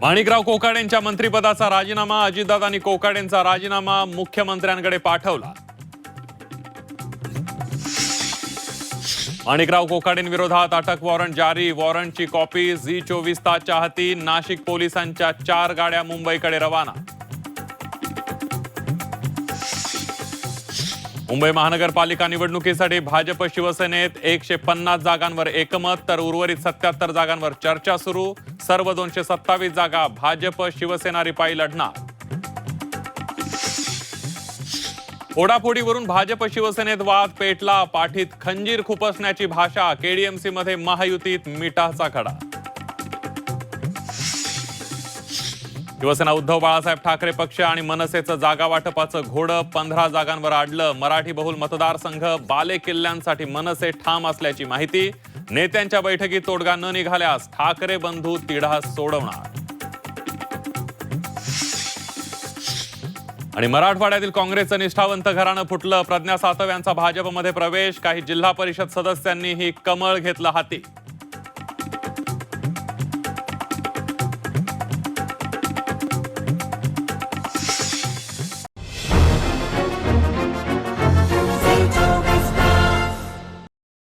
माणिकराव कोकाटेंच्या मंत्रिपदाचा राजीनामा, अजितदादांनी कोकाटेंचा राजीनामा मुख्यमंत्र्यांकडे पाठवला. माणिकराव कोकाटेंविरोधात अटक वॉरंट जारी, वॉरंटची कॉपी झी24 तासच्या हाती. नाशिक पोलिसांच्या 4 गाड्या मुंबईकडे रवाना. मुंबई महानगरपालिका निवडणुकीसाठी भाजप शिवसेनेत 150 जागांवर एकमत, तर उर्वरित 77 जागांवर चर्चा सुरू. सर्व 227 जागा भाजप शिवसेना रिपाई लढणार. फोडाफोडीवरून भाजप शिवसेनेत वाद पेटला, पाठीत खंजीर खुपसण्याची भाषा. केडीएमसी मध्ये महायुतीत मिठाचा खडा. शिवसेना उद्धव बाळासाहेब ठाकरे पक्ष आणि मनसेचं जागा वाटपाचं घोडं 15 जागांवर अडलं. मराठी बहुल मतदारसंघ बाले किल्ल्यांसाठी मनसे ठाम असल्याची माहिती. नेत्यांच्या बैठकीत तोडगा न निघाल्यास ठाकरे बंधू तिढा सोडवणार. आणि मराठवाड्यातील काँग्रेसचं निष्ठावंत घराणं फुटलं. प्रज्ञा सातव यांचा भाजपमध्ये प्रवेश. काही जिल्हा परिषद सदस्यांनीही कमळ घेतलं हाती.